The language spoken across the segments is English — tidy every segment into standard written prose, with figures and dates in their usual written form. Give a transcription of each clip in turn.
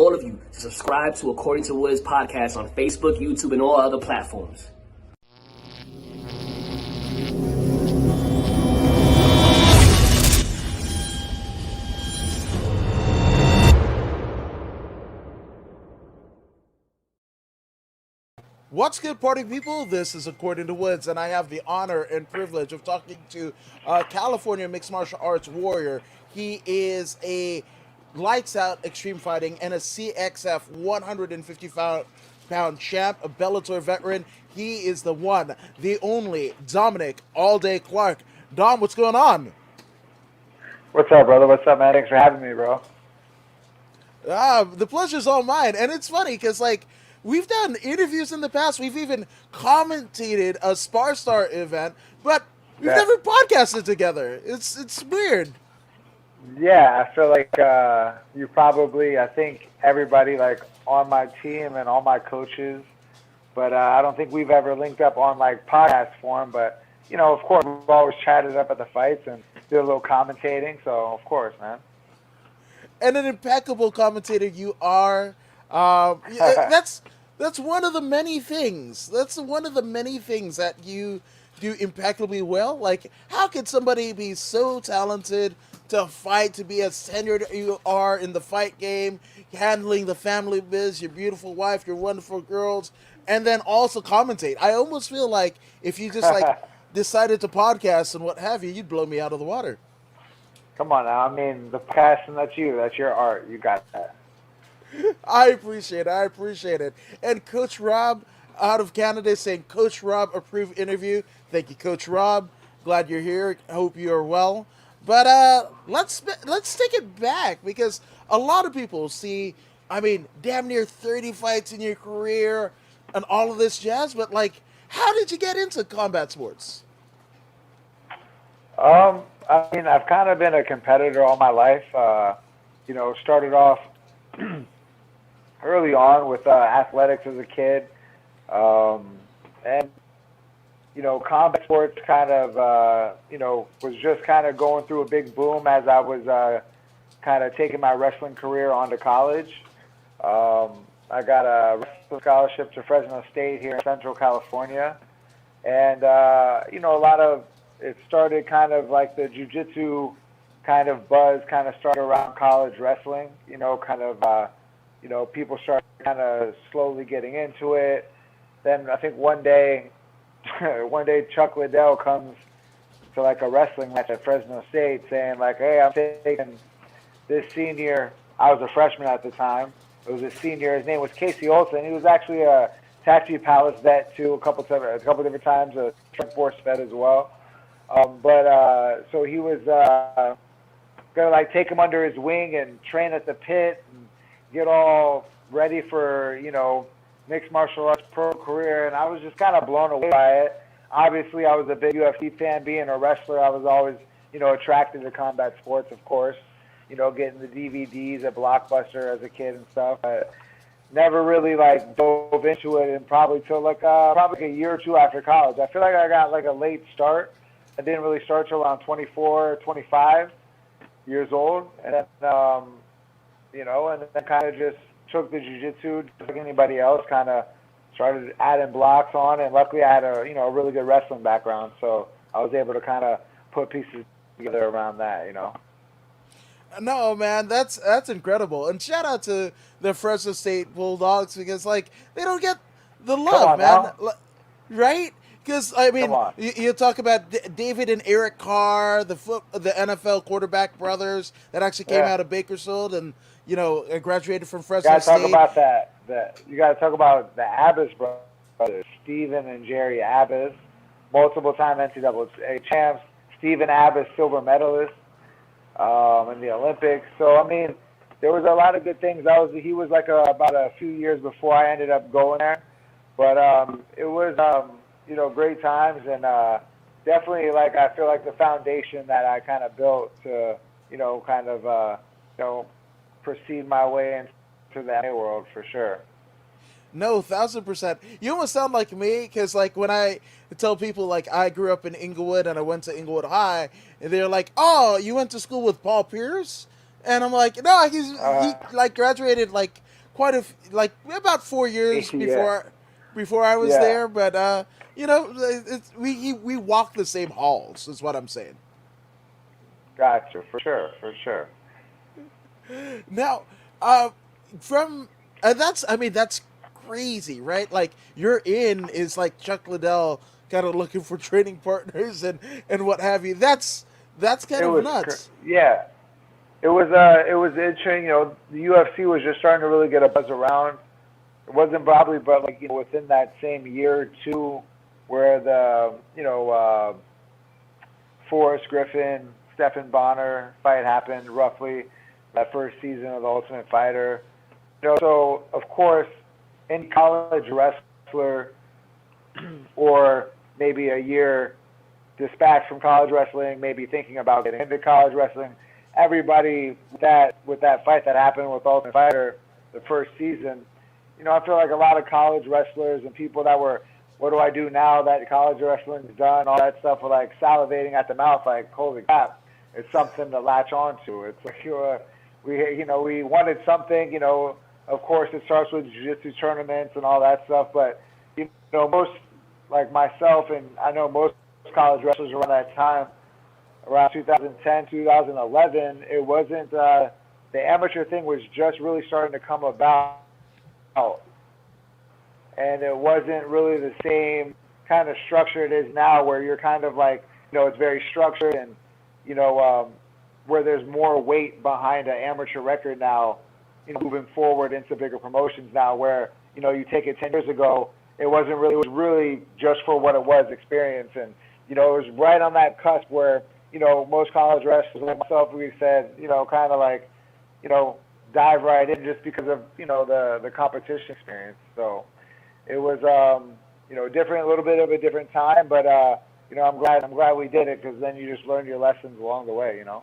all of you to subscribe to According to Woods podcast on Facebook, YouTube, and all other platforms. What's good, party people? This is According to Woods, and I have the honor and privilege of talking to California mixed martial arts warrior. He is a lights-out extreme fighting and a CXF 150-pound champ, a Bellator veteran. He is the one, the only Dominic All-Day Clark. Dom, what's going on? What's up, brother? What's up, man? Thanks for having me, bro. The pleasure's all mine, and it's funny because, like, we've done interviews in the past. We've even commentated a Spar Star event, but we've never podcasted together. It's weird. Yeah, I feel like you probably, I think everybody like on my team and all my coaches, but I don't think we've ever linked up on like podcast form. But you know, of course, we've always chatted up at the fights and did a little commentating. So of course, man. And an impeccable commentator you are. That's one of the many things. That's one of the many things that you do impeccably well. Like, how could somebody be so talented to fight, to be as tenured you are in the fight game, handling the family biz, your beautiful wife, your wonderful girls, and then also commentate? I almost feel like if you just like decided to podcast and what have you, you'd blow me out of the water. Come on now. I mean, the podcasting, that's you. That's your art. You got that. I appreciate it. And Coach Rob out of Canada is saying, Coach Rob, approved interview. Thank you, Coach Rob. Glad you're here. Hope you are well. But let's take it back, because a lot of people see, I mean, damn near 30 fights in your career and all of this jazz. But, like, how did you get into combat sports? I mean, I've kind of been a competitor all my life. You know, started off early on with athletics as a kid. And, you know, combat sports kind of, you know, was just kind of going through a big boom as I was kind of taking my wrestling career onto college. I got a wrestling scholarship to Fresno State here in Central California. And, you know, it started kind of like the jiu-jitsu kind of buzz kind of started around college wrestling, you know, kind of, you know, people started kind of slowly getting into it. Then I think one day Chuck Liddell comes to like a wrestling match at Fresno State saying like, hey, I'm taking this senior. I was a freshman at the time. It was a senior. His name was Casey Olsen. He was actually a Tattoo Palace vet too, a couple different times, a Strike Force vet as well. So he was gonna like take him under his wing and train at the pit and get all ready for, you know, mixed martial arts pro career. And I was just kind of blown away by it. Obviously, I was a big UFC fan. Being a wrestler, I was always, you know, attracted to combat sports, of course. You know, getting the DVDs at Blockbuster as a kid and stuff. I never really like dove into it, and probably till like a year or two after college. I feel like I got like a late start. I didn't really start till around 24, 25 years old, and then, you know, and then kind of just took the jiu-jitsu just like anybody else, kind of started adding blocks on, and luckily I had a, you know, a really good wrestling background, so I was able to kind of put pieces together around that, you know. No, man, that's incredible. And shout out to the Fresno State Bulldogs, because, like, they don't get the love, man. Now. Right? Because, I mean, you talk about David and Eric Carr, the NFL quarterback brothers that actually came out of Bakersfield and, you know, graduated from Fresno State. You got to talk about that. You got to talk about the Abbas brothers, Stephen and Jerry Abbas, multiple-time NCAA champs. Stephen Abbas, silver medalist in the Olympics. So, I mean, there was a lot of good things. He was like about a few years before I ended up going there. But it was, you know, great times, and definitely, like, I feel like the foundation that I kind of built to, you know, kind of, you know, proceed my way into that world for sure. No, 1,000%. You almost sound like me, because, like, when I tell people, like, I grew up in Inglewood and I went to Inglewood High, and they're like, oh, you went to school with Paul Pierce? And I'm like, no, he like, graduated, like, like about 4 years Yeah, before I was yeah, there. But you know, we walk the same halls, is what I'm saying. gotcha, for sure, for sure. Now, uh, from that's I mean that's crazy, right? Like your in is like Chuck Liddell kind of looking for training partners and what have you. That's kind It of was, nuts. yeah, it was interesting. You know, the UFC was just starting to really get a buzz around. It wasn't probably, but like within that same year or two, where the Forrest Griffin, Stephen Bonner fight happened, roughly that first season of the Ultimate Fighter. You know, so of course, any college wrestler or maybe a year dispatched from college wrestling, maybe thinking about getting into college wrestling, everybody with that fight that happened with Ultimate Fighter, the first season, you know, I feel like a lot of college wrestlers and people that were, what do I do now that college wrestling's done, all that stuff, were like salivating at the mouth, like, holy crap, it's something to latch on to. It's like we wanted something, you know. Of course, it starts with jiu-jitsu tournaments and all that stuff, but you know, most like myself and I know most college wrestlers around that time, around 2010, 2011, it wasn't the amateur thing was just really starting to come about, and it wasn't really the same kind of structure it is now, where you're kind of like, you know, it's very structured and you know where there's more weight behind an amateur record now, you know, moving forward into bigger promotions now, where you know you take it 10 years ago, it wasn't really, it was really just for what it was, experience. And you know, it was right on that cusp where, you know, most college wrestlers like myself, we said, you know, kind of like, you know, dive right in just because of, you know, the competition experience. So it was, you know, different, a little bit of a different time, but, you know, I'm glad we did it, because then you just learn your lessons along the way, you know?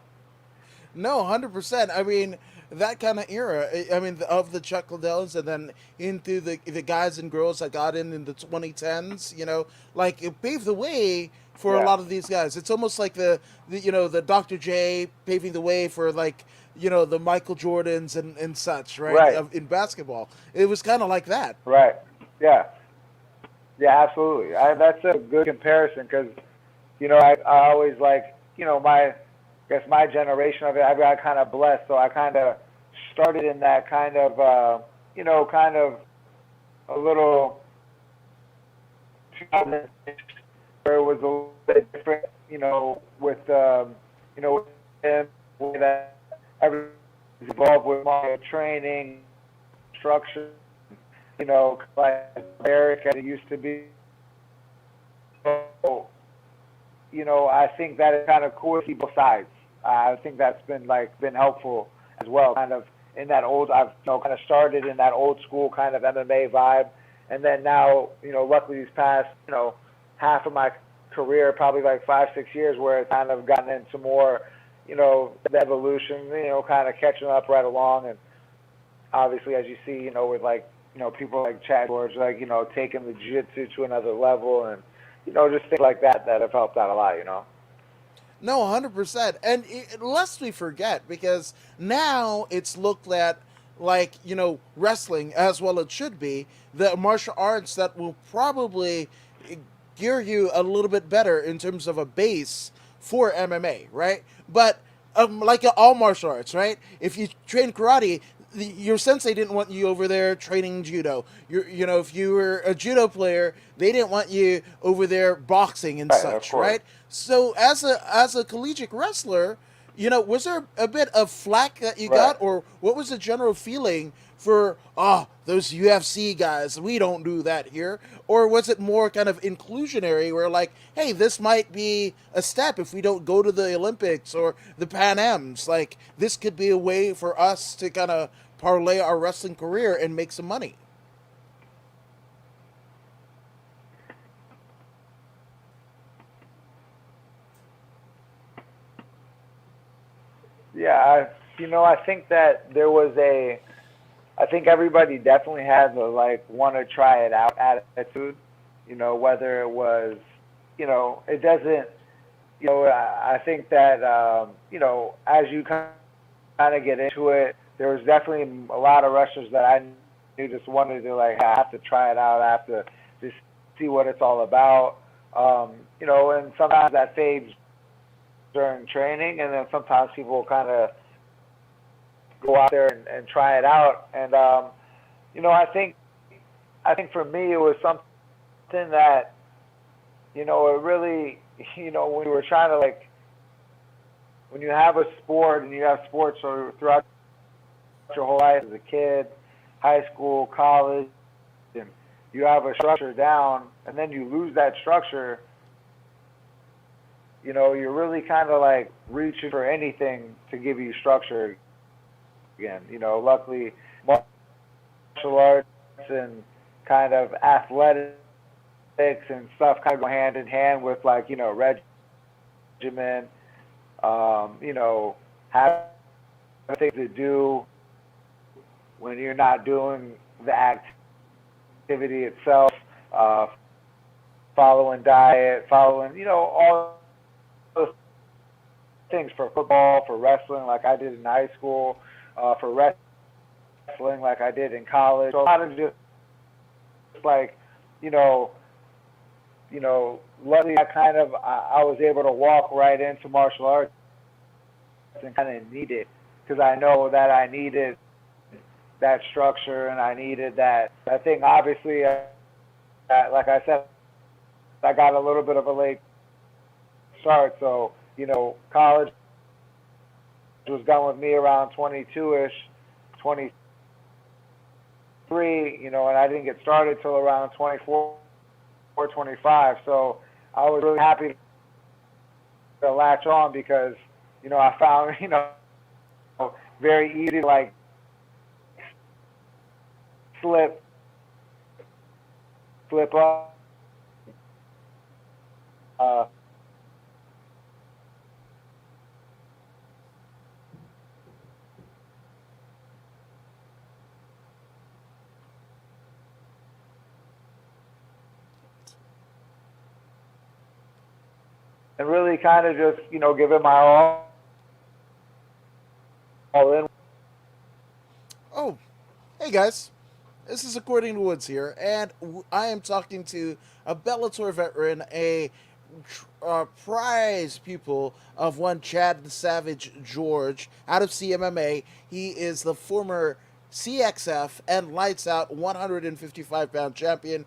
No, 100%. I mean, that kind of era. I mean, of the Chuck Liddells, and then into the guys and girls that got in the 2010s. You know, like it paved the way for a Yeah. lot of these guys. It's almost like the you know the Dr. J paving the way for like you know the Michael Jordans and such, right? Right. In basketball, it was kind of like that. Right. Yeah. Yeah, absolutely. That's a good comparison, because, you know, I always like, you know, I guess my generation of it, I got kind of blessed. So I kind of started in that kind of, you know, kind of a little 2000, where it was a little bit different, you know, with, you know, with him, the way that everything's involved with my training, structure, you know, like Eric as it used to be. So, you know, I think that is kind of cool to see both sides. I think that's been helpful as well. Kind of in that I've kind of started in that old school kind of MMA vibe, and then now, you know, luckily these past, you know, half of my career, probably like 5-6 years, where it's kind of gotten into more, you know, the evolution, you know, kind of catching up right along, and obviously as you see, you know, with like, you know, people like Chad George, like, you know, taking the jiu-jitsu to another level, and you know, just things like that have helped out a lot, you know. No, 100%. And lest we forget, because now it's looked at like, you know, wrestling as well it should be, the martial arts that will probably gear you a little bit better in terms of a base for MMA, right? But like all martial arts, right? If you train karate, your sensei didn't want you over there training judo. You know, if you were a judo player, they didn't want you over there boxing and Right, of such, course. right? So as a collegiate wrestler, you know, was there a bit of flack that you Right. got, or what was the general feeling for those UFC guys? We don't do that here, or was it more kind of inclusionary, where like, hey, this might be a step if we don't go to the Olympics or the Pan Ams, like this could be a way for us to kind of parlay our wrestling career and make some money. Yeah, you know, I think that there was I think everybody definitely had the like want to try it out attitude. You know, whether it was, you know, it doesn't, you know, I think that, you know, as you kind of get into it, there was definitely a lot of wrestlers that I knew just wanted to like I have to try it out. I have to just see what it's all about. You know, and sometimes that fades during training, and then sometimes people kind of go out there and try it out. And you know, I think for me it was something that, you know, it really, you know, when you were trying to like, when you have a sport and you have sports throughout your whole life as a kid, high school, college, and you have a structure down, and then you lose that structure, you know, you're really kind of like reaching for anything to give you structure again. You know, luckily, martial arts and kind of athletics and stuff kind of go hand in hand with, like, you know, regimen, you know, having things to do when you're not doing the activity itself, following diet, following, you know, all those things for football, for wrestling, like I did in high school, for wrestling, like I did in college. So a lot of just like, you know, luckily I was able to walk right into martial arts and kind of need it, because I know that I needed that structure and I needed that thing. Obviously, like I said, I got a little bit of a late start, so, you know, college was done with me around 22-ish, 23, you know, and I didn't get started till around 24 or 25. So I was really happy to latch on because, you know, I found, you know, very easy to like slip up, and really kind of just, you know, give it my all in. Oh, hey guys. This is According to Woods here, and I am talking to a Bellator veteran, a prize pupil of one Chad the Savage George out of CMMA. He is the former CXF and Lights Out 155-pound champion,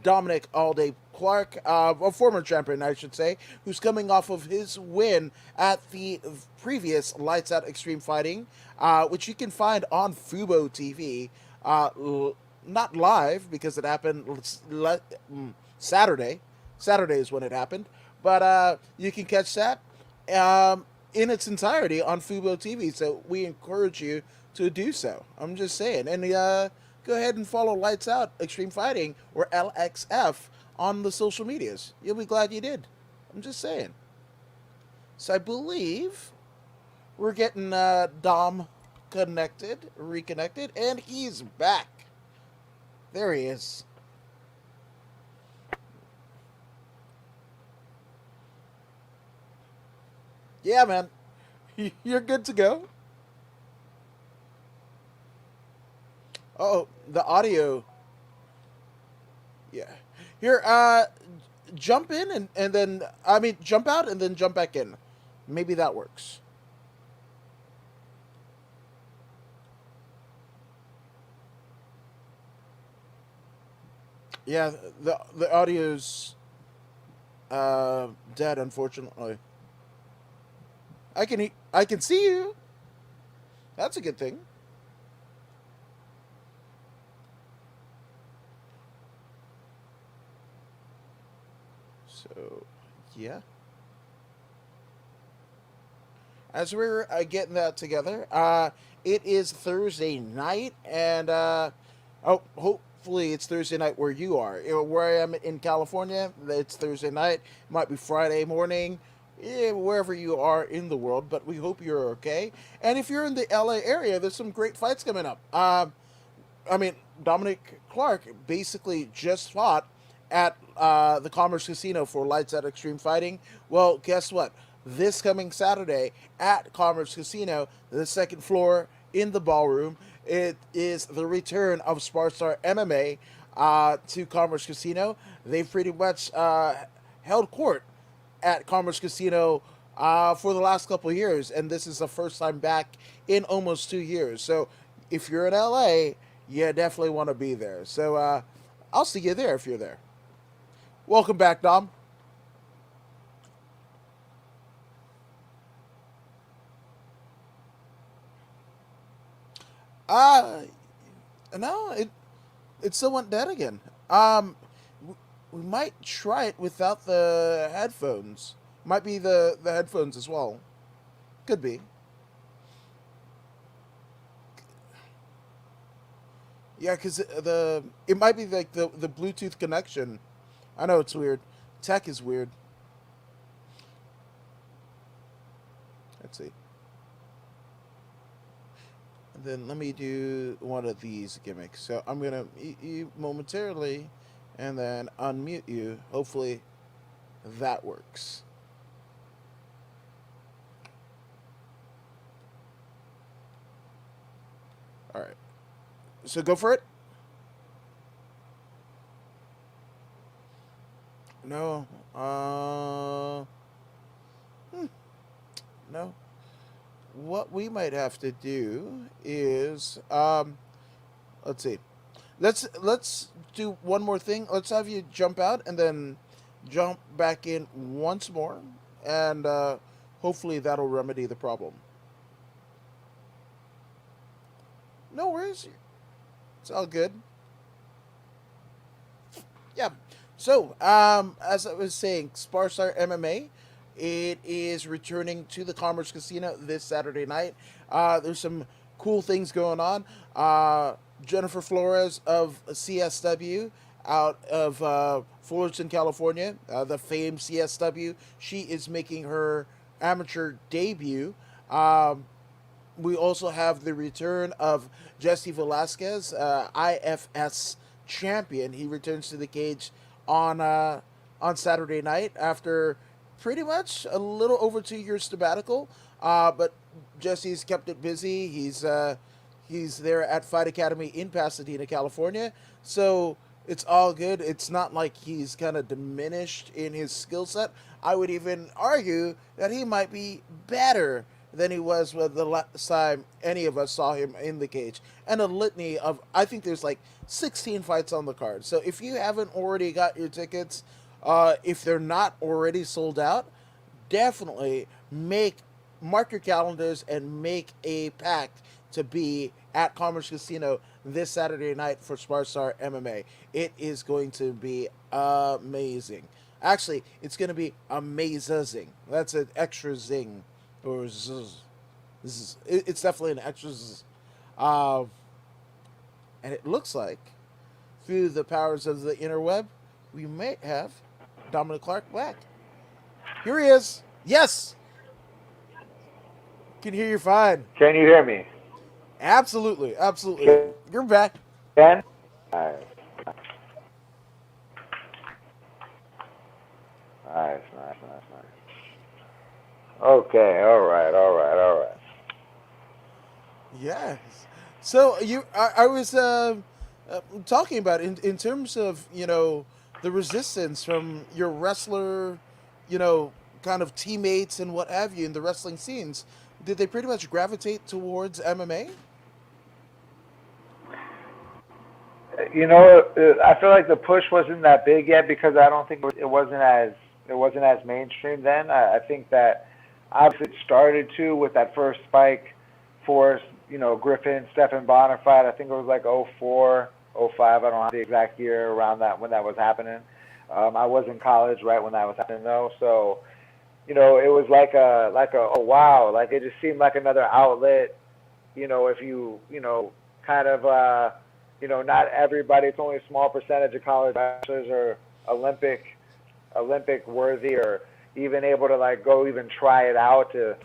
Dominic All Day Clark, a former champion, I should say, who's coming off of his win at the previous Lights Out Xtreme Fighting, which you can find on Fubo TV. Not live because it happened Saturday. Saturday is when it happened, but you can catch that in its entirety on Fubo TV. So we encourage you to do so. I'm just saying, and go ahead and follow Lights Out Xtreme Fighting or LXF on the social medias. You'll be glad you did. I'm just saying. So I believe we're getting Dom reconnected, and he's back. There he is. Yeah, man. You're good to go. Oh, the audio. Yeah. Here, jump in and then, jump out and then jump back in. Maybe that works. Yeah, the audio's dead, unfortunately. I can see you. That's a good thing. So, yeah. As we're getting that together, it is Thursday night, and hopefully it's Thursday night where you are. Where I am in California, it's Thursday night. It might be Friday morning, wherever you are in the world, but we hope you're okay. And if you're in the LA area, there's some great fights coming up. Dominic Clark basically just fought at the Commerce Casino for Lights Out Xtreme Fighting. Well, guess what? This coming Saturday at Commerce Casino, the second floor in the ballroom. It is the return of Sparstar MMA to Commerce Casino. They've pretty much held court at Commerce Casino for the last couple of years, and this is the first time back in almost 2 years. So if you're in LA, you definitely want to be there. So I'll see you there if you're there. Welcome back, Dom. Uh no, it still went dead again. We might try it without the headphones. Might be the headphones as well. Could be. Yeah, because it might be like the Bluetooth connection. I know it's weird. Tech is weird. Let's see. And then let me do one of these gimmicks. So I'm gonna mute you momentarily, and then unmute you. Hopefully, that works. All right. So go for it. No. No. What we might have to do is let's see. Let's do one more thing. Let's have you jump out and then jump back in once more, and hopefully that'll remedy the problem. No worries. It's all good. Yeah. So, as I was saying, Sparstar MMA, it is returning to the Commerce Casino this Saturday night. There's some cool things going on. Jennifer Flores of CSW out of Fullerton, California, the famed CSW. She is making her amateur debut. We also have the return of Jesse Velasquez, IFS champion. He returns to the cage on Saturday night after pretty much a little over 2 years sabbatical. But Jesse's kept it busy. He's there at Fight Academy in Pasadena, California. So it's all good. It's not like he's kind of diminished in his skill set. I would even argue that he might be better than he was with the last time any of us saw him in the cage. And a litany of, I think there's like 16 fights on the card. So if you haven't already got your tickets, if they're not already sold out, definitely mark your calendars and make a pact to be at Commerce Casino this Saturday night for Sparstar MMA. It is going to be amazing. Actually, it's going to be amazing. That's an extra zing. Or it's definitely an extra and it looks like through the powers of the interweb we might have Dominic Clark back. Here he is. Yes, can hear you fine. Can you hear me? Absolutely. You're back. Ken? Nice. Okay, all right. Yes. So I was talking about in terms of the resistance from your wrestler, kind of teammates and what have you in the wrestling scenes. Did they pretty much gravitate towards MMA? I feel like the push wasn't that big yet because I don't think it wasn't as mainstream then. I think that obviously it started to with that first Spike Force, Griffin, Stephan Bonner fight. I think it was like 04, 05. I don't know the exact year around that when that was happening. I was in college right when that was happening though, so it was like a oh wow, like it just seemed like another outlet. If you kind of not everybody. It's only a small percentage of college wrestlers are Olympic worthy or even able to go even try it out to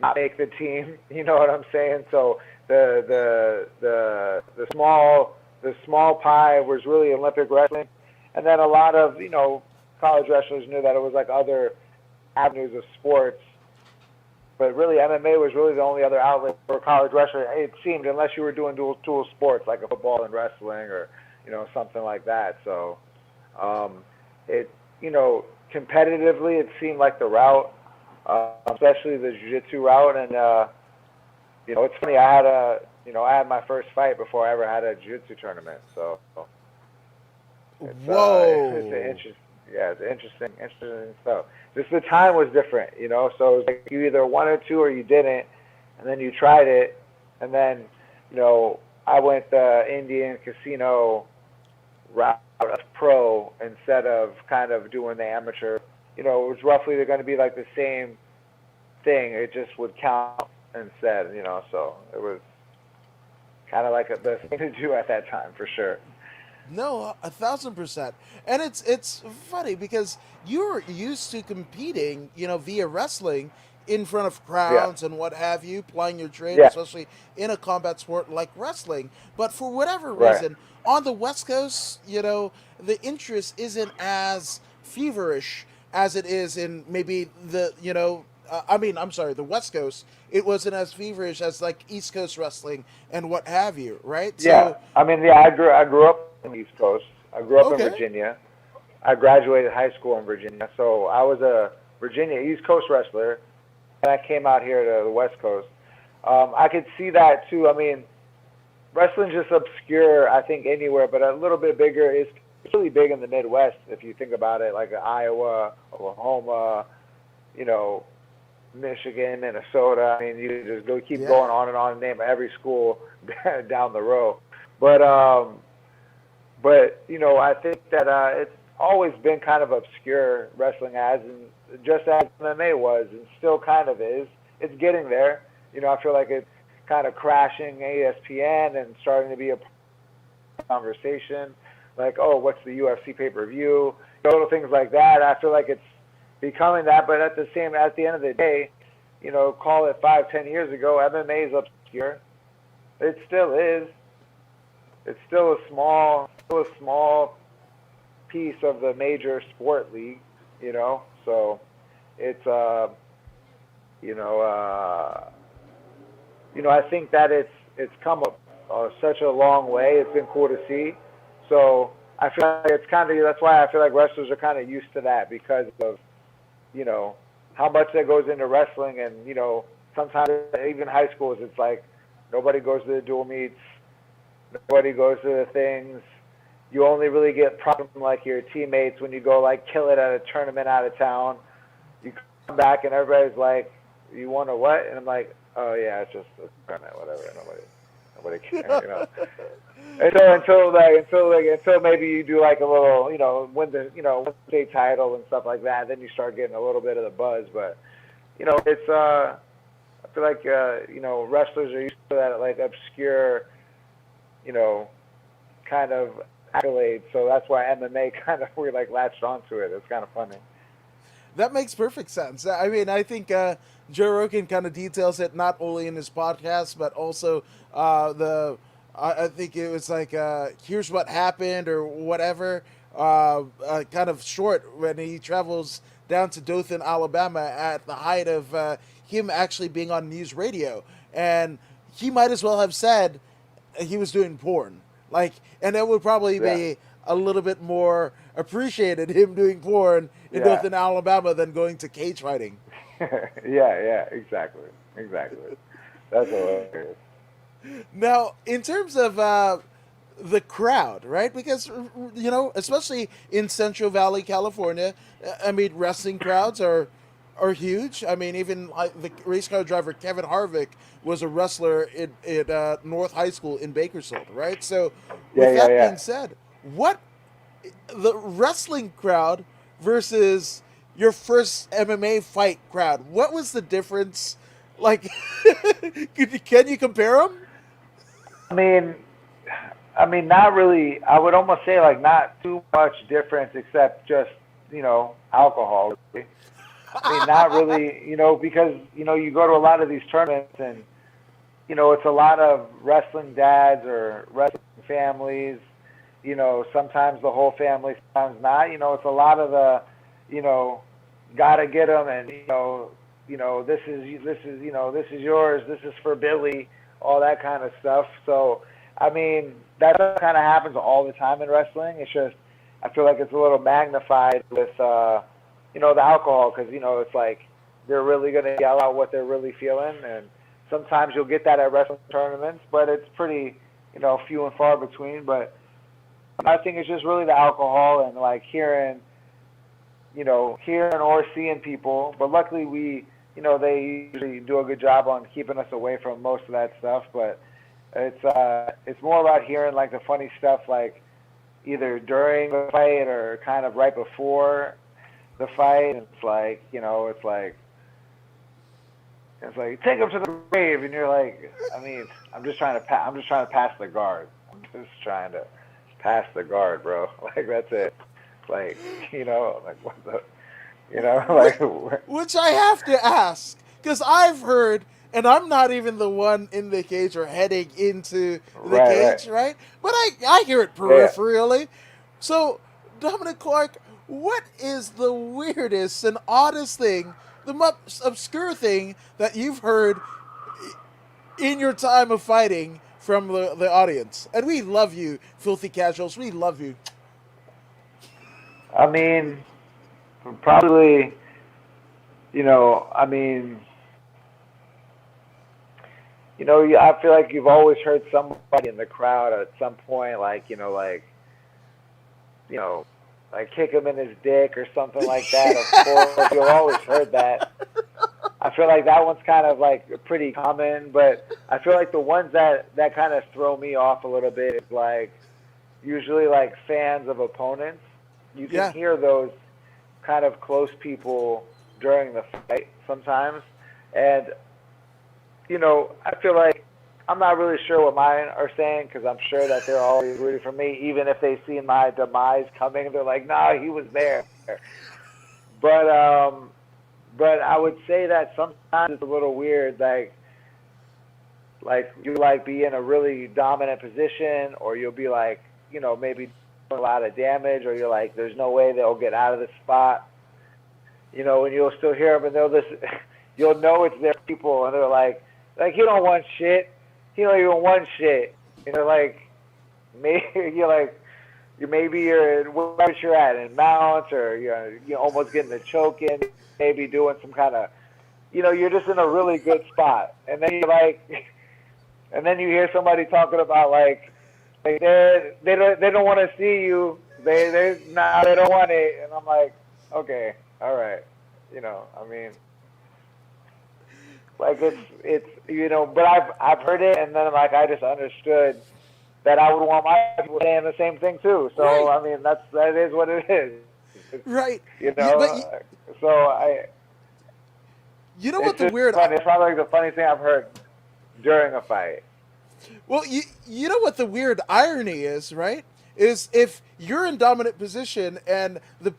not make the team. You know what I'm saying? So the small pie was really Olympic wrestling, and then a lot of college wrestlers knew that it was like other avenues of sports But really, MMA was really the only other outlet for college wrestling. It seemed, unless you were doing dual sports like a football and wrestling, or something like that. So, it competitively, it seemed like the route, especially the jiu-jitsu route. And it's funny. I had my first fight before I ever had a jiu-jitsu tournament. So, whoa, it's interesting stuff. Just the time was different, so it was like you either wanted to or you didn't, and then you tried it, and then, I went the Indian casino route as pro instead of kind of doing the amateur. It was roughly they're going to be like the same thing. It just would count instead, so it was kind of like the thing to do at that time for sure. No, 1,000%. And it's funny because you're used to competing, via wrestling in front of crowds and what have you, plying your trade, especially in a combat sport like wrestling. But for whatever reason, on the West Coast, the interest isn't as feverish as it is in maybe the West Coast. It wasn't as feverish as like East Coast wrestling and what have you, right? Yeah, So, I grew up in the East Coast. I grew up in Virginia. I graduated high school in Virginia, so I was a Virginia East Coast wrestler, and I came out here to the West Coast. I could see that too. I mean, wrestling's just obscure, I think, anywhere, but a little bit bigger. It's really big in the Midwest if you think about it, like Iowa, Oklahoma, Michigan, Minnesota. I mean, you just keep going on and name every school down the road. But I think that it's always been kind of obscure, wrestling as, and just as MMA was, and still kind of is. It's getting there. I feel like it's kind of crashing ESPN and starting to be a conversation. Like, oh, what's the UFC pay-per-view? Little things like that. I feel like it's becoming that, but at the end of the day, call it 5-10 years ago, MMA is obscure. It still is. It's still a small piece of the major sport league, So it's I think that it's come such a long way. It's been cool to see. So I feel like it's kind of, that's why I feel like wrestlers are kind of used to that, because of how much that goes into wrestling. And sometimes even high schools, it's like nobody goes to the dual meets. Nobody goes to the things. You only really get props from like your teammates when you go like kill it at a tournament out of town. You come back and everybody's like, "You want to what?" And I'm like, "Oh yeah, it's just a tournament, whatever. Nobody cares, Until maybe you do like a little, win the state title and stuff like that. Then you start getting a little bit of the buzz. But it's I feel like wrestlers are used to that like obscure, kind of accolade. So that's why MMA kind of, we like latched onto it. It's kind of funny. That makes perfect sense. I mean, I think Joe Rogan kind of details it not only in his podcast, but also I think it was like, here's what happened or whatever, kind of short when he travels down to Dothan, Alabama at the height of him actually being on news radio. And he might as well have said he was doing porn. And that would probably be a little bit more appreciated, him doing porn in Dothan, Alabama, than going to cage fighting. Exactly. That's hilarious. Now, in terms of the crowd, right? Because, especially in Central Valley, California, I mean, wrestling crowds are huge. I mean, even the race car driver Kevin Harvick was a wrestler at North High School in Bakersfield, right? So, with that being said, what the wrestling crowd versus your first MMA fight crowd, what was the difference? Like, can you compare them? I mean, not really. I would almost say like not too much difference, except just alcohol. Really. I mean, not really, because you go to a lot of these tournaments and it's a lot of wrestling dads or wrestling families. Sometimes the whole family, sometimes not. It's a lot of the, gotta get them, and this is yours, this is for Billy, all that kind of stuff. So, I mean, that kind of happens all the time in wrestling. It's just, I feel like it's a little magnified with, the alcohol, because, it's like they're really going to yell out what they're really feeling. And sometimes you'll get that at wrestling tournaments, but it's pretty, few and far between. But I think it's just really the alcohol and, like, hearing or seeing people. But luckily they usually do a good job on keeping us away from most of that stuff. But it's more about hearing, like, the funny stuff, like, either during the fight or kind of right before the fight. And it's like, take him to the grave, and you're like, I mean, I'm just trying to pass the guard. I'm just trying to pass the guard, bro. Like, that's it. Like, like, what the, like. Which I have to ask, because I've heard, and I'm not even the one in the cage or heading into the cage, right? But I hear it peripherally. Yeah. So, Dominic Clark, what is the weirdest and oddest thing, the most obscure thing that you've heard in your time of fighting from the audience? And we love you, Filthy Casuals. We love you. I mean, probably, I feel like you've always heard somebody in the crowd at some point, like kick him in his dick or something like that. Of course, you've always heard that. I feel like that one's kind of like pretty common, but I feel like the ones that kind of throw me off a little bit is like usually like fans of opponents. You can hear those kind of close people during the fight sometimes. And, I feel like I'm not really sure what mine are saying, because I'm sure that they're always rooting for me. Even if they see my demise coming, they're like, nah, he was there. But I would say that sometimes it's a little weird, like you be in a really dominant position, or you'll be like, maybe a lot of damage, or you're like, there's no way they'll get out of this spot, and you'll still hear them, and they'll just, you'll know it's their people, and they're like he don't want shit, he don't even want shit, like, maybe you're where you're at in mounts, or you're almost getting the choke in, maybe doing some kind of, you're just in a really good spot, and then and then you hear somebody talking about like they don't want to see you. They don't want it. And I'm like, okay, all right. Like it's but I've heard it, and then like I just understood that I would want my people saying the same thing too. So right. I mean that is what it is. Right. So I. What the weird? Funny. It's probably like the funniest thing I've heard during a fight. Well, you know what the weird irony is, right? Is if you're in dominant position and the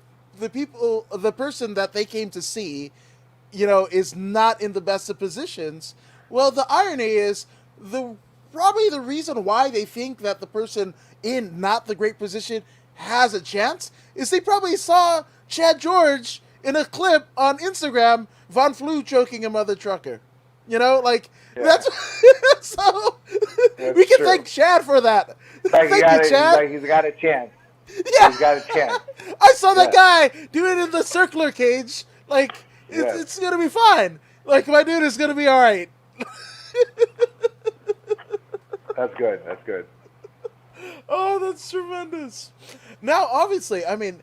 person that they came to see, is not in the best of positions. Well, the irony is probably the reason why they think that the person in not the great position has a chance is they probably saw Chad George in a clip on Instagram, Von Flew choking a mother trucker. That's so we can thank Chad for that. Like thank you, Chad. Like he's got a chance. Yeah. He's got a chance. I saw that guy do it in the circular cage. Like, it's going to be fine. Like, my dude is going to be all right. That's good. That's good. Oh, that's tremendous. Now, obviously, I mean,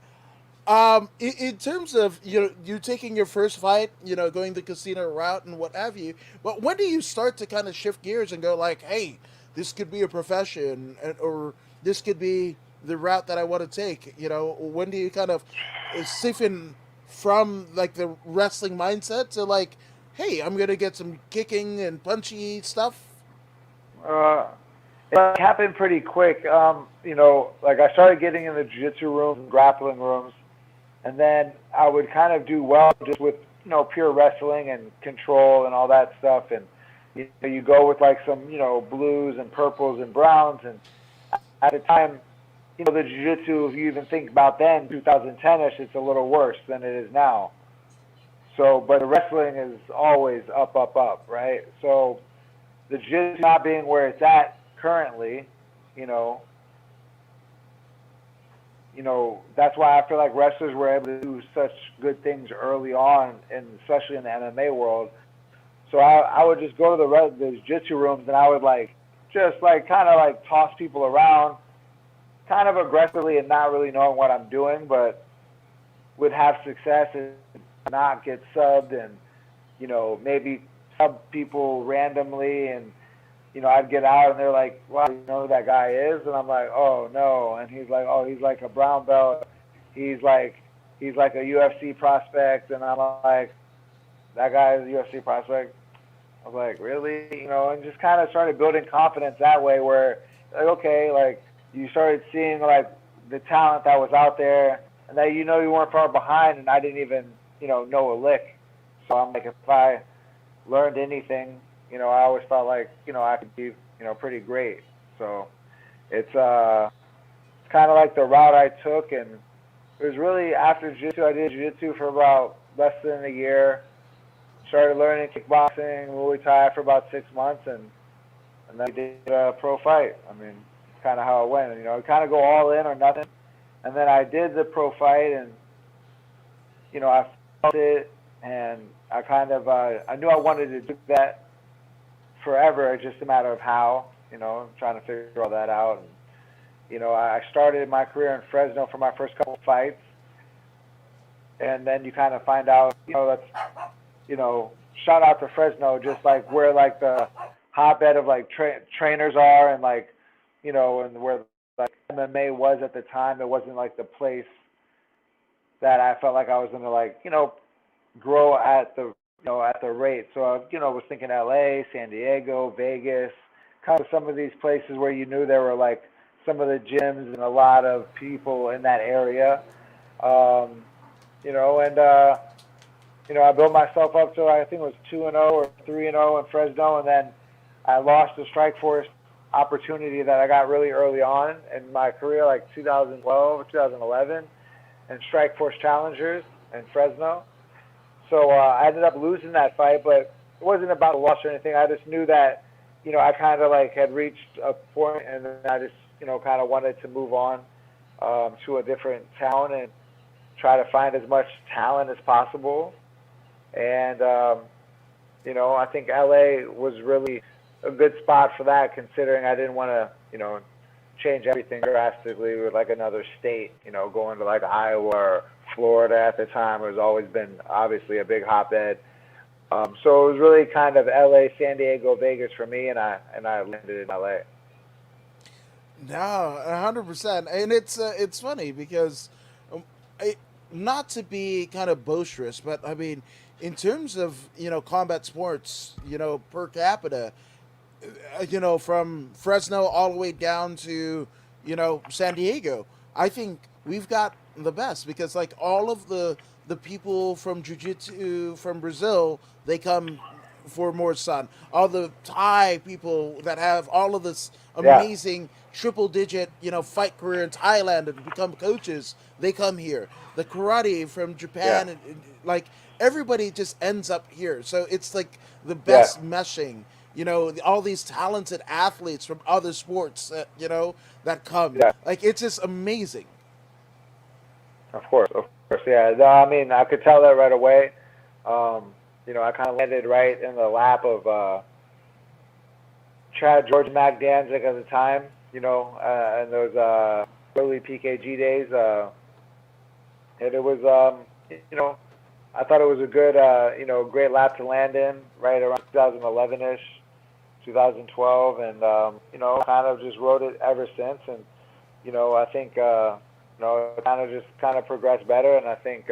in terms of, you taking your first fight, going the casino route and what have you, but when do you start to kind of shift gears and go like, hey, this could be a profession, or this could be the route that I want to take? When do you kind of siphon from like the wrestling mindset to like, hey, I'm going to get some kicking and punchy stuff? It happened pretty quick. Like I started getting in the jiu-jitsu rooms and grappling rooms, and then I would kind of do well just with, pure wrestling and control and all that stuff. And you go with like some, blues and purples and browns. And at the time, the jiu-jitsu, if you even think about then, 2010-ish, it's a little worse than it is now. So, but the wrestling is always up, up, up, right? So the jiu-jitsu not being where it's at currently, you know, that's why I feel like wrestlers were able to do such good things early on, and especially in the MMA world. So I would just go to the jiu-jitsu rooms, and I would just kind of toss people around, kind of aggressively and not really knowing what I'm doing, but would have success and not get subbed, and maybe sub people randomly, and I'd get out and they're like, wow, you know who that guy is? And I'm like, oh no. And he's like, oh, he's like a brown belt. He's like a UFC prospect. And I'm like, that guy is a UFC prospect. I was like, really? And just kind of started building confidence that way, where okay, you started seeing the talent that was out there, and that you weren't far behind, and I didn't even know a lick. So I'm like, if I learned anything, I always felt like I could be pretty great. So it's kind of like the route I took, and it was really after jiu-jitsu. I did jiu-jitsu for about less than a year. Started learning kickboxing, Muay Thai for about 6 months, and then I did a pro fight. I mean, it's kind of how it went. Kind of go all in or nothing. And then I did the pro fight, and I felt it, and I kind of I knew I wanted to do that forever. It's just a matter of how. I'm trying to figure all that out. And, I started my career in Fresno for my first couple of fights, and then you kind of find out, that's shout out to Fresno, just where the hotbed of trainers are, and and where MMA was at the time. It wasn't the place that I felt like I was gonna grow at the at the rate. So I was thinking LA, San Diego, Vegas, kind of some of these places where you knew there were some of the gyms and a lot of people in that area. I built myself up to, I think it was 2-0 or 3-0 in Fresno, and then I lost the Strikeforce opportunity that I got really early on in my career, 2012 or 2011, and Strikeforce Challengers in Fresno. So I ended up losing that fight, but it wasn't about a loss or anything. I just knew that, I kind of had reached a point, and then I just, kind of wanted to move on to a different town and try to find as much talent as possible. And, I think LA was really a good spot for that, considering I didn't want to, change everything drastically with another state, going to Iowa or Florida at the time. It was always been obviously a big hotbed. So it was really kind of LA, San Diego, Vegas for me, and I landed in LA. No, 100%, and it's funny because, not to be kind of boisterous, but I mean, in terms of combat sports, per capita, from Fresno all the way down to San Diego, I think we've got the best, because all of the people from jiu-jitsu from Brazil, they come for more sun. All the Thai people that have all of this amazing triple digit, fight career in Thailand and become coaches, they come here. The karate from Japan, and everybody just ends up here. So it's the best meshing. All these talented athletes from other sports, that come. Yeah. It's just amazing. Of course, yeah. No, I mean, I could tell that right away. I kind of landed right in the lap of Chad George Mac Danzig at the time, and those early PKG days. And it was, I thought it was a good, great lap to land in, right around 2011-ish, 2012, and, kind of just rode it ever since. And, I think, it kind of progressed better, and I think,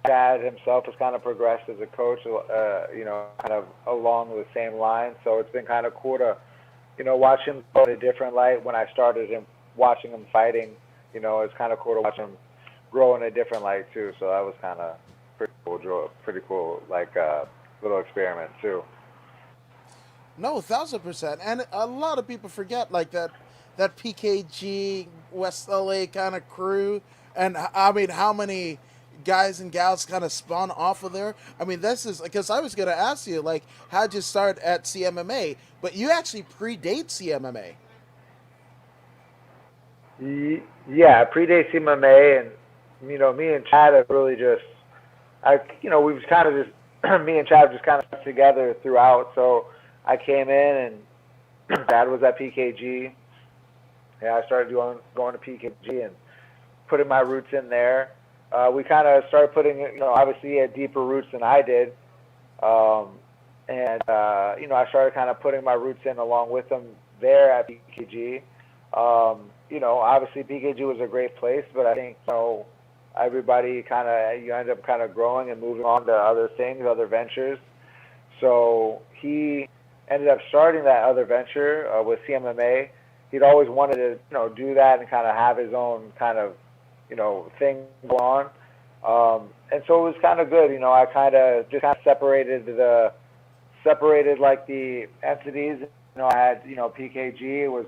Chad himself has kind of progressed as a coach, kind of along the same line. So it's been kind of cool to, watch him go in a different light. When I started him, watching him fighting, it's kind of cool to watch him grow in a different light too. So that was kind of pretty cool, little experiment too. No, 1,000%, and a lot of people forget that PKG West LA kind of crew, and I mean how many guys and gals kind of spawn off of there? I mean, this is because I was going to ask you, like, how'd you start at CMMA? But you actually predate CMMA. Yeah, predate CMMA, and me and Chad have really just, we've kind of just, me and Chad just kind of stuck together throughout. So I came in, and Chad was at PKG. Yeah, I started going to PKG and putting my roots in there. We kind of started putting, obviously he had deeper roots than I did, and I started kind of putting my roots in along with him there at PKG. Obviously PKG was a great place, but I think, everybody you end up kind of growing and moving on to other things, other ventures. So he ended up starting that other venture with CMMA. He'd always wanted to, do that and kind of have his own kind of, thing go on. And so it was kind of good. I kind of just kind of separated like the entities. I had, PKG was,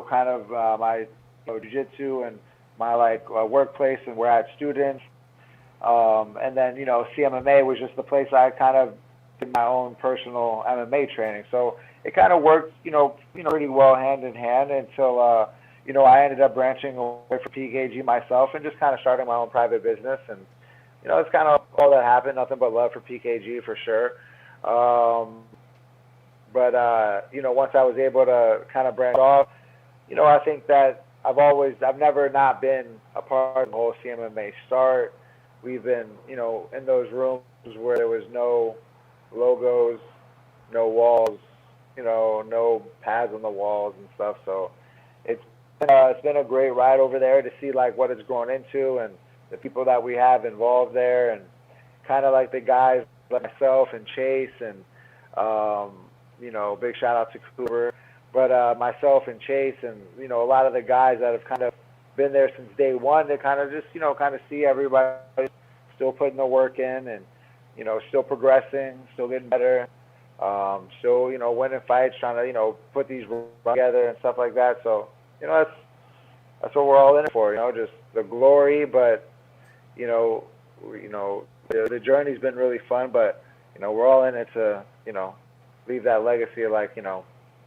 kind of my jiu-jitsu and my workplace and where I had students. And then, CMMA was just the place I kind of did my own personal MMA training. So it kind of worked, pretty well hand in hand until, I ended up branching away from PKG myself and just kind of starting my own private business. And, it's kind of all that happened. Nothing but love for PKG for sure. But once I was able to kind of branch off, I think that I've never not been a part of the whole CMMA start. We've been, in those rooms where there was no logos, no walls, no pads on the walls and stuff. So it's been a great ride over there to see like what it's grown into and the people that we have involved there, and kind of like the guys like myself and Chase and big shout out to Cooper, but myself and Chase and a lot of the guys that have kind of been there since day one, to kind of just kind of see everybody still putting the work in and still progressing, still getting better, still winning fights, trying to put these together and stuff like that. So that's what we're all in it for, just the glory, but the journey's been really fun, but we're all in it to leave that legacy of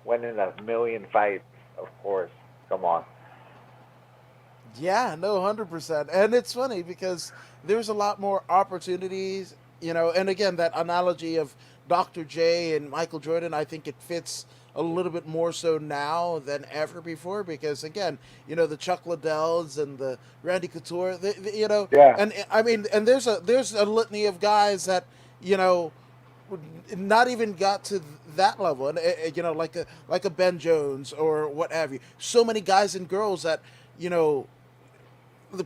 winning 1 million fights, of course. Come on. Yeah, no, 100%. And it's funny because there's a lot more opportunities, and again, that analogy of Dr. J and Michael Jordan, I think it fits a little bit more so now than ever before because, again, the Chuck Liddells and the Randy Couture, Yeah. And I mean, and there's a litany of guys that, not even got to that level, and like a Ben Jones or what have you. So many guys and girls that they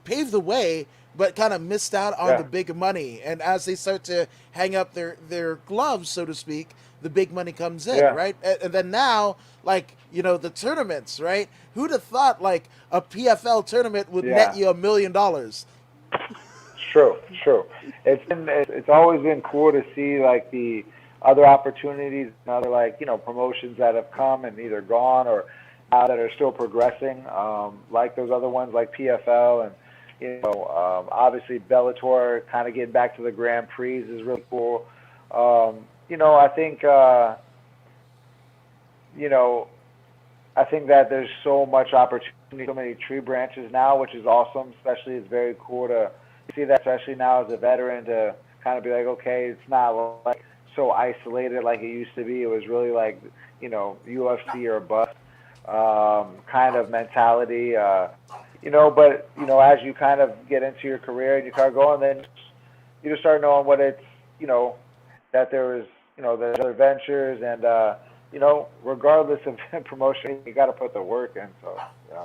paved the way, but kind of missed out on the big money. And as they start to hang up their gloves, so to speak, the big money comes in, right? And then now, the tournaments, right? Who'd have thought a PFL tournament would net you $1 million? True. It's always been cool to see the other opportunities and other promotions that have come and either gone or that are still progressing, like those other ones like PFL and obviously Bellator kind of getting back to the Grand Prix is really cool. I think that there's so much opportunity, so many tree branches now, which is awesome. Especially, it's very cool to see that, especially now as a veteran, to kind of be like, okay, it's not so isolated like it used to be. It was really UFC or bust kind of mentality. But as you kind of get into your career and you start going, then you just start knowing what it's, that there is, there's other ventures and, regardless of promotion, you got to put the work in. So, you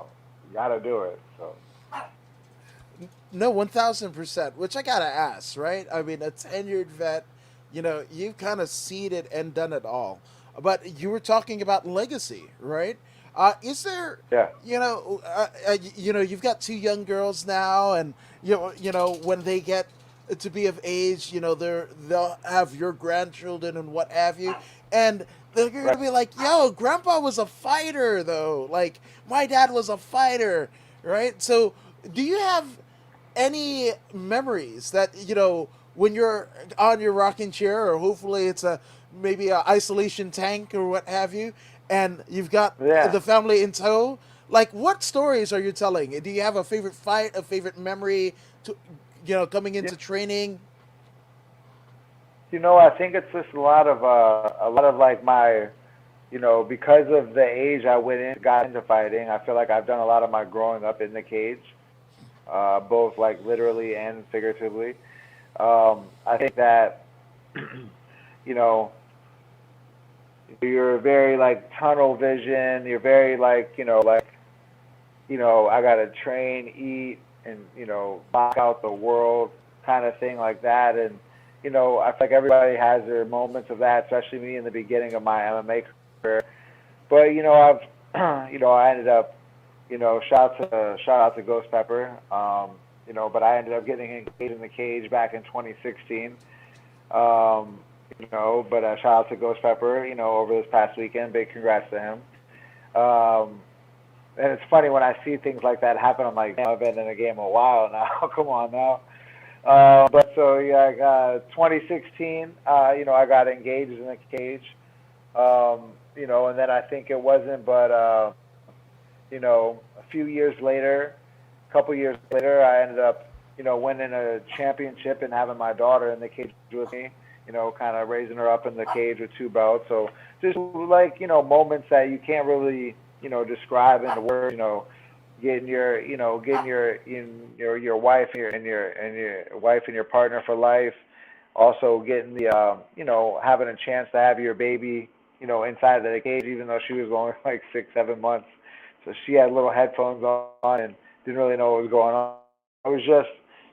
got to do it. So. No, 1,000%, which I got to ask, right? I mean, a tenured vet, you've kind of seen it and done it all. But you were talking about legacy, right? Is there, you've got 2 young girls now, and when they get to be of age, they'll have your grandchildren and what have you, and they're gonna be like, "Yo, Grandpa was a fighter, though. My dad was a fighter, right?" So, do you have any memories that when you're on your rocking chair, or hopefully it's maybe a isolation tank or what have you, and you've got Yeah. the family in tow. Like, what stories are you telling? Do you have a favorite fight, a favorite memory to coming into training? I think it's just a lot of like my, because of the age I got into fighting. I feel like I've done a lot of my growing up in the cage, both like literally and figuratively. I think that, you know, you're very like tunnel vision. You're very like, I gotta train, eat, and knock out the world kind of thing like that. And I feel like everybody has their moments of that, especially me in the beginning of my MMA career. But I've I ended up shout out to Ghost Pepper. But I ended up getting engaged in the cage back in 2016. But shout out to Ghost Pepper. Over this past weekend, big congrats to him. And it's funny when I see things like that happen. I'm like, damn, I've been in the game a while now. Come on now. But so yeah, 2016. I got engaged in the cage. And then I think it wasn't, but a few years later, a couple years later, I ended up, winning a championship and having my daughter in the cage with me. Kind of raising her up in the cage with 2 belts. So just like moments that you can't really describe in the words. Getting your wife and your wife and your partner for life. Also getting the having a chance to have your baby inside of the cage, even though she was only like 6-7 months. So she had little headphones on and didn't really know what was going on. It was just,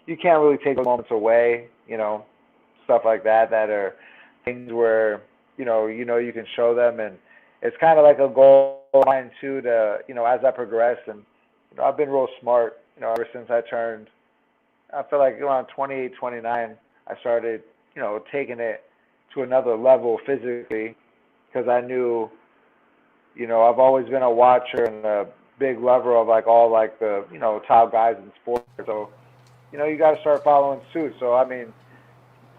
you can't really take those moments away, stuff like that are things where, you can show them. And it's kind of like a goal of mine too to, as I progress. And, I've been real smart, ever since I turned, I feel like around 28, 29, I started, taking it to another level physically, because I knew, I've always been a watcher and a big lover of like all like the, top guys in sports. So, you got to start following suit. So, I mean,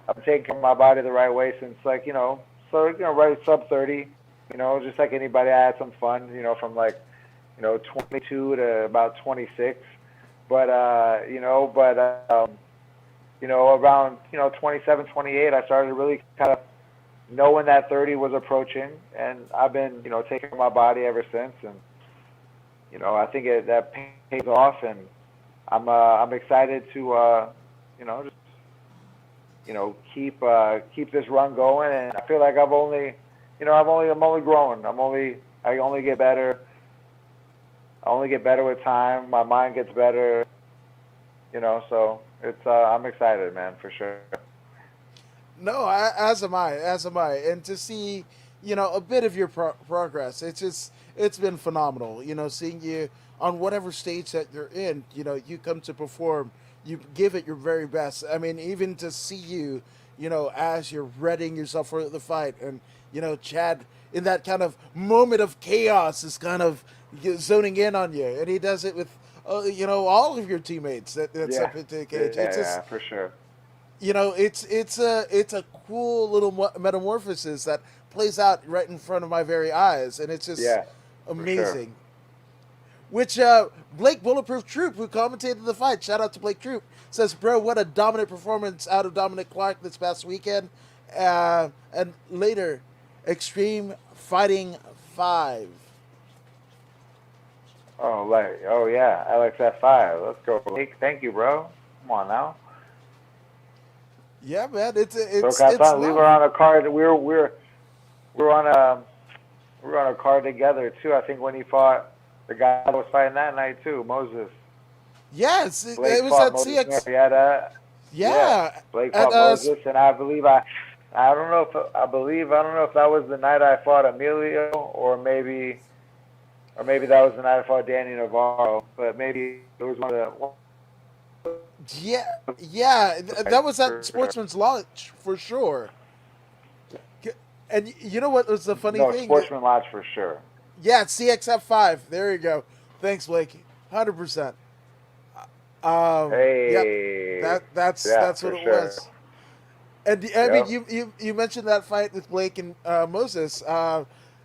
I've taken care of my body the right way since like, right sub 30, just like anybody. I had some fun, from like, 22 to about 26. But, around, 27, 28, I started really kind of knowing that 30 was approaching, and I've been, taking care of my body ever since. And, I think that pays off, and I'm excited to, just, keep this run going. And I feel like I'm only growing. I only get better. I only get better with time. My mind gets better, so it's, I'm excited, man, for sure. No, as am I, and to see, a bit of your progress, it's been phenomenal. Seeing you on whatever stage that you're in, you come to perform, you give it your very best. I mean, even to see you, as you're readying yourself for the fight, and Chad in that kind of moment of chaos is kind of zoning in on you, and he does it with, all of your teammates that's Yeah, up into the yeah, cage. It's just, yeah, for sure. it's a cool little metamorphosis that plays out right in front of my very eyes, and it's just Yeah, for sure. amazing. Which Blake Bulletproof Troop, who commentated the fight, shout out to Blake Troop, says, "Bro, what a dominant performance out of Dominic Clark this past weekend." And later, Xtreme Fighting 5. Oh yeah, Alex F5. Let's go. Thank you, bro. Come on now. Yeah, man, So it's Katan, we were love. on a card. We were on a card together too. I think when he fought the guy that was fighting that night too, Moses. Yes, it Blake was fought at Moses CX. Marietta. Yeah, Yeah, Blake at fought Moses, and I don't know if that was the night I fought Emilio, or maybe that was the night I fought Danny Navarro. But maybe it was one of yeah, yeah. the That was at for sure. Sportsman's Launch for sure. And you know what was the funny No, thing? Sportsman Lodge for sure. Yeah, CXF5. There you go. Thanks, Blake. 100%. Yep, Hey, yeah, that's what for it sure. was. And I mean, Yep. you mentioned that fight with Blake and Moses.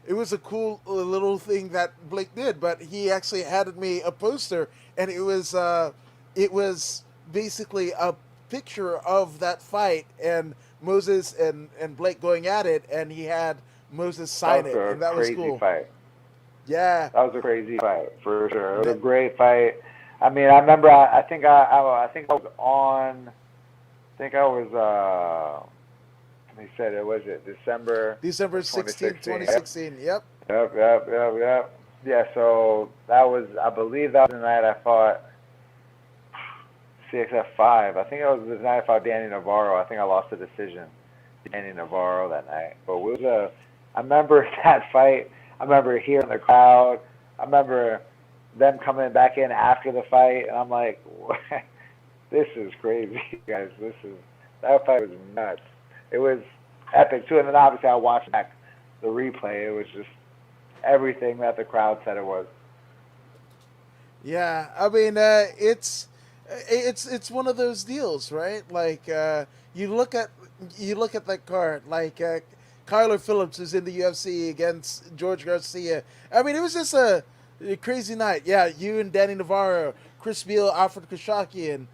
It was a cool little thing that Blake did, but he actually handed me a poster, and it was basically a picture of that fight and Moses and Blake going at it, and he had Moses That sign was it, a and that was crazy cool. fight. Yeah, That was a crazy fight for sure. It was a that, great fight. I mean, I remember. I think I was on. I think I was. They said it was it December December of 16th, 2016. Yep. 2016. Yep. Yep. Yeah. So that was. I believe that was the night I fought CXF5. I think it was the night I fought Danny Navarro. I think I lost the decision to Danny Navarro that night. But it was a. I remember that fight. I remember hearing the crowd. I remember them coming back in after the fight, and I'm like, this is crazy, guys. That fight was nuts. It was epic too, and then obviously I watched back the replay. It was just everything that the crowd said it was. Yeah, I mean, it's one of those deals, right? Like you look at that card, like Kyler Phillips is in the UFC against George Garcia. I mean, it was just a crazy night. Yeah, you and Danny Navarro, Chris Beal, Alfred Kashakian,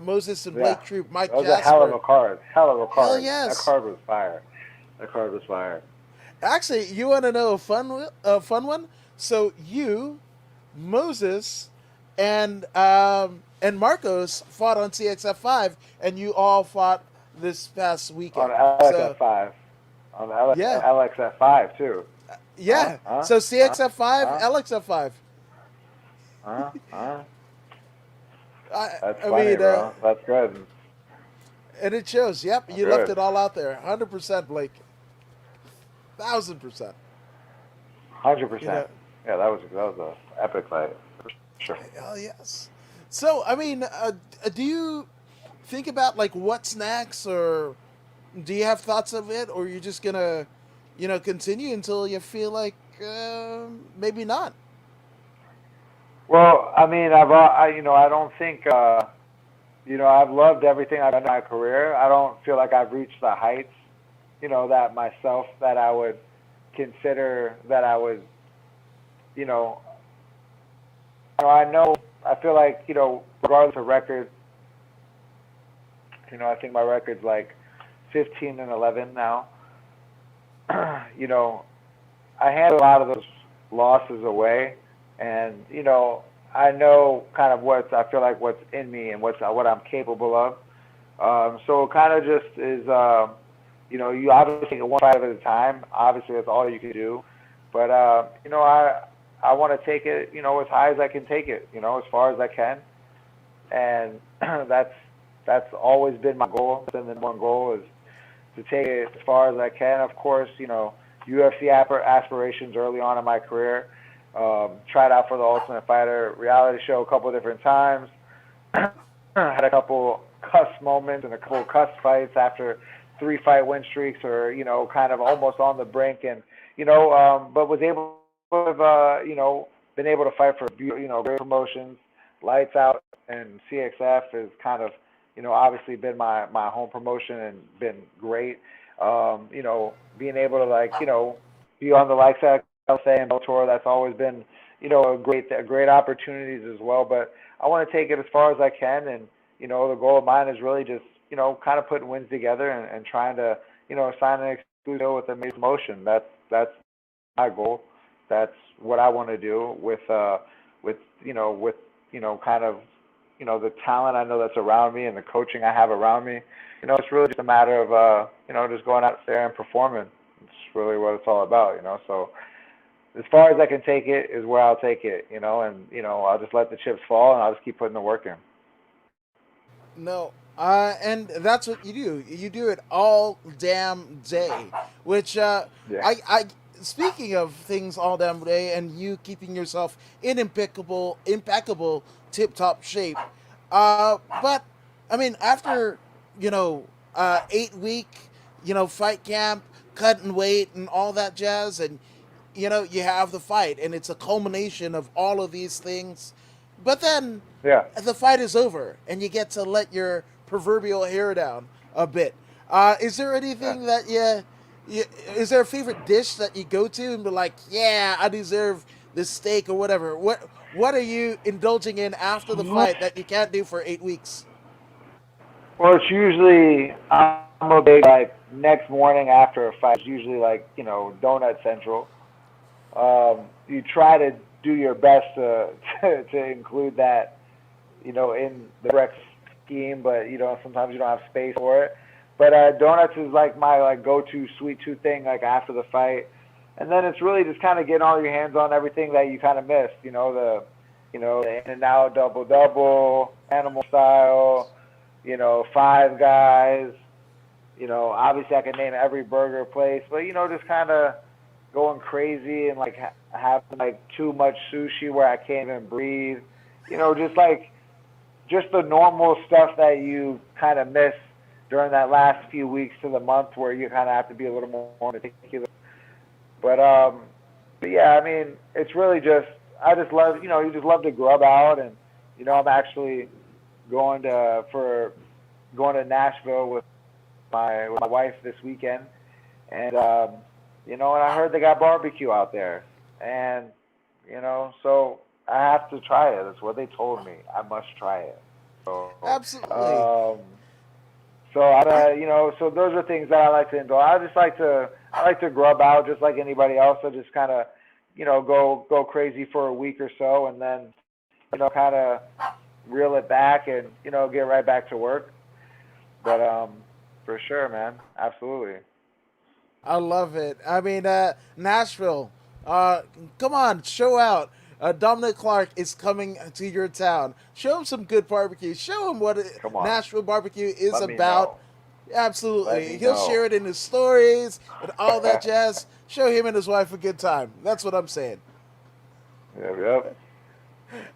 Moses and Yeah, Blake Troop, Mike that was a hell of Jasper. a card. Hell of a Hell card. That yes. card was fire. That card was fire. Actually, you want to know a fun one? So you, Moses, and Marcos fought on CXF5, and you all fought this past On weekend. So LXF5. On yeah, LXF5 too. Huh? yeah. Huh? So Huh? CXF5, Huh? LXF5. Huh? Huh? I That's I funny, mean, bro. That's good. and it shows. Yep, you left Good. it all out there. 100%, Blake. 1,000%. Hundred You percent. know, Yeah, that was a epic fight. For sure. hell yes. So I mean, do you think about like what's next, or do you have thoughts of it, or you're just gonna, continue until you feel like maybe not? Well, I mean, I don't think, I've loved everything I've done in my career. I don't feel like I've reached the heights, that myself that I would consider that I would, you know, I know, I feel like, regardless of record, I think my record's like 15 and 11 now. you know, I hand a lot of those losses away, and I know kind of I feel like what's in me and what I'm capable of. So it kind of just is, you obviously take it one fight at a time. Obviously, that's all you can do. But I want to take it, as high as I can take it, as far as I can, and that's always been my goal. It's been the one goal is to take it as far as I can. Of course, UFC aspirations early on in my career. Tried out for the Ultimate Fighter reality show a couple of different times. Had a couple cuss moments and a couple cuss fights after 3-fight win streaks, or kind of almost on the brink, and but was able to have been able to fight for great promotions. Lights Out and CXF is kind of obviously been my home promotion and been great. Being able to be on the likes of LSA and Bellator, that's always been a great opportunities as well. But I want to take it as far as I can, and the goal of mine is really just kind of putting wins together and trying to sign an exclusive with a major promotion. That's my goal. That's what I want to do with kind of the talent I know that's around me and the coaching I have around me. It's really just a matter of just going out there and performing. It's really what it's all about. So as far as I can take it is where I'll take it. And I'll just let the chips fall and I'll just keep putting the work in. No. And that's what you do. You do it all damn day. Which Yeah. I speaking of things all damn day, and you keeping yourself in impeccable tip top shape. But I mean, after 8 week fight camp, cutting weight and all that jazz, and you have the fight, and it's a culmination of all of these things. But then Yeah. the fight is over, and you get to let your proverbial hair down a bit. Is there Yeah. anything that is there a favorite dish that you go to and be like, yeah, I deserve this steak or whatever? What are you indulging in after the fight that you can't do for 8 weeks? Well, it's usually I'm a big like next morning after a fight. It's usually like donut central. You try to do your best to include that in the breakfast scheme, but sometimes you don't have space for it. But donuts is like my like go-to sweet tooth thing like after the fight, and then it's really just kind of getting all your hands on everything that you kind of missed. The In and Out double double, animal style. Five Guys. Obviously I can name every burger place, but just kind of going crazy and like having like too much sushi where I can't even breathe. Just the normal stuff that you kind of miss during that last few weeks to the month where you kind of have to be a little more meticulous. But yeah, I mean, it's really just I just love you just love to grub out, and I'm actually going to Nashville with my wife this weekend, and and I heard they got barbecue out there, and so I have to try it. That's what they told me. I must try it. So, Absolutely. so so those are things that I like to enjoy. I like to grub out just like anybody else. So just kind of, go crazy for a week or so, and then, kind of reel it back and get right back to work. But for sure, man, absolutely. I love it. I mean, Nashville. Come on, show out. Dominic Clark is coming to your town. Show him some good barbecue. Show him what Come on, Nashville barbecue is let me about. know. Let Absolutely. me He'll know. share it in his stories and all that jazz. Show him and his wife a good time. That's what I'm saying. Yep, yep.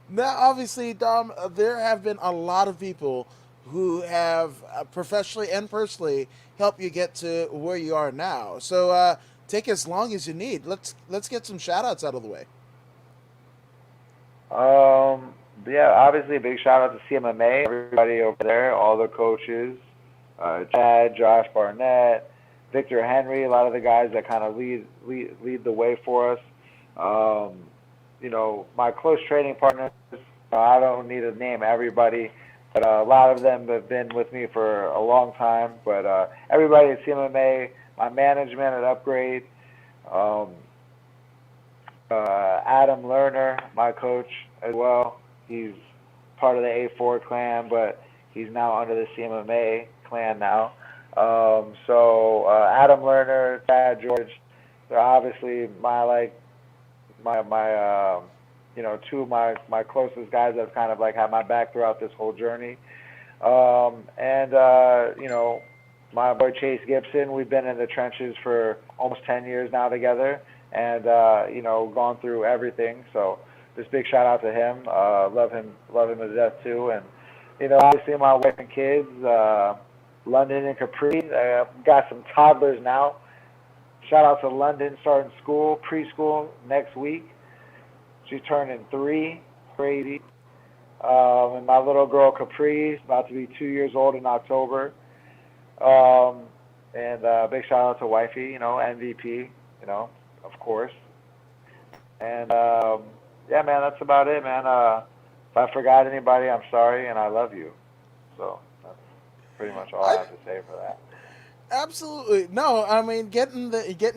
Now, obviously, Dom, there have been a lot of people who have professionally and personally helped you get to where you are now. So take as long as you need. Let's get some shout outs out of the way. Yeah, obviously a big shout out to CMMA, everybody over there, all the coaches, Chad, Josh Barnett, Victor Henry, a lot of the guys that kind of lead the way for us. Um, my close training partners, I don't need to name everybody, but a lot of them have been with me for a long time. But everybody at CMMA, my management at Upgrade, um, Adam Lerner, my coach as well. He's part of the A4 clan, but he's now under the CMMA clan now. Adam Lerner, Thad George, they're obviously my two of my closest guys that have kind of like had my back throughout this whole journey. And my boy Chase Gibson, we've been in the trenches for almost 10 years now together, and gone through everything. So just big shout out to him. Love him to death too. And obviously my wife and kids, London and Capri. Got some toddlers now. Shout out to London, starting school, preschool next week. She's turning 3. Crazy. And my little girl Capri is about to be 2 years old in October. And big shout out to wifey, MVP, of course. And yeah, man, that's about it, man. If I forgot anybody, I'm sorry, and I love you. So that's pretty much all I I have to say for that. absolutely no. I mean, getting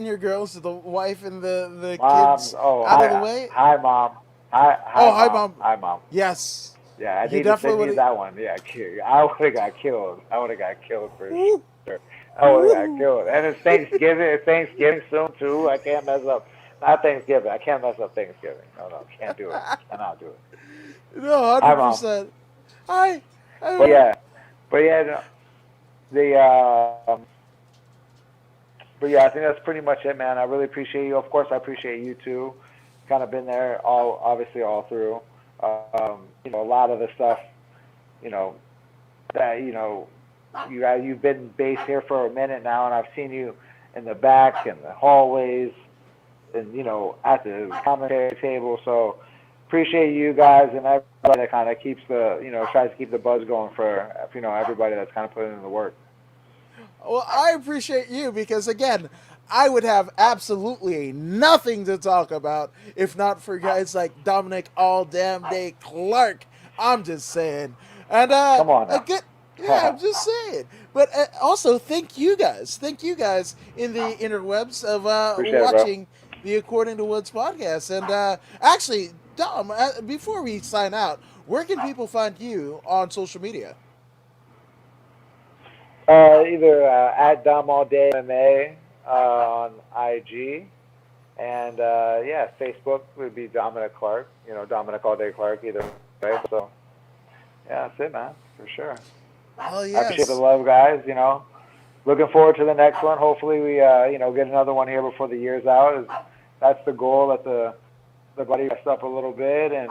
your girls, the wife and the Mom, kids oh out of the hi, way. hi, mom, hi, Oh, hi, hi, mom, mom. hi, mom. Yes, Yeah, I you need to definitely send you would. that one. Yeah, I would have got killed. I would have got killed for Woo, sure. I would have got woo. killed. And it's Thanksgiving. It's Thanksgiving soon too. I can't mess up. Not Thanksgiving. I can't mess up Thanksgiving. No, can't do it. Cannot do it. No, Hi, hundred mom. percent. Hi. But I, yeah, but yeah, no, the but yeah, I think that's pretty much it, man. I really appreciate you. Of course, I appreciate you too. Kind of been there obviously all through. A lot of the stuff, you know, that you've been based here for a minute now, and I've seen you in the back and the hallways, and at the commentary table. So appreciate you guys and that kind of keeps the, tries to keep the buzz going for, everybody that's kind of putting in the work. Well, I appreciate you because, again, I would have absolutely nothing to talk about if not for guys like Dominic All Damn Day Clark. I'm just saying. And Come on now. again, yeah, I'm just saying. But also, thank you guys. Thank you guys in the interwebs of watching the According to Woods podcast. And actually, Dom, before we sign out, where can people find you on social media? Either at Dom All Day MMA on IG, and Facebook would be Dominic Clark. Dominic All Day Clark either way. So yeah, that's it, man, for sure. Oh yes. I appreciate the love, guys. Looking forward to the next one. Hopefully we get another one here before the year's out. That's the goal. That the body rests up a little bit, and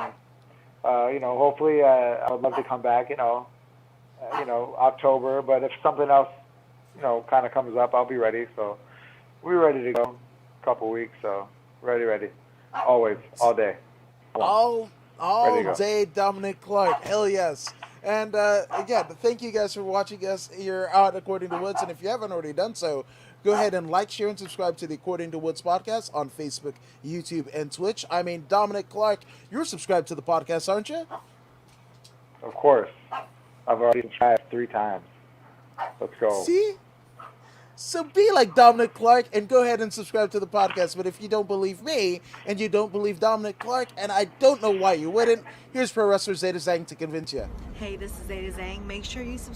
hopefully I would love to come back. October, but if something else, kind of comes up, I'll be ready. So we're ready to go. A couple weeks, so ready. Always, all day. All day, Dominic Clark. Hell yes. And again, thank you guys for watching us here out According to Woods. And if you haven't already done so, go ahead and like, share, and subscribe to the According to Woods podcast on Facebook, YouTube, and Twitch. I mean, Dominic Clark, you're subscribed to the podcast, aren't you? Of course. I've already subscribed 3 times. Let's go. See? So be like Dominic Clark and go ahead and subscribe to the podcast. But if you don't believe me and you don't believe Dominic Clark, and I don't know why you wouldn't, here's Pro Wrestler Zeta Zhang to convince you. Hey, this is Zeta Zhang. Make sure you subscribe.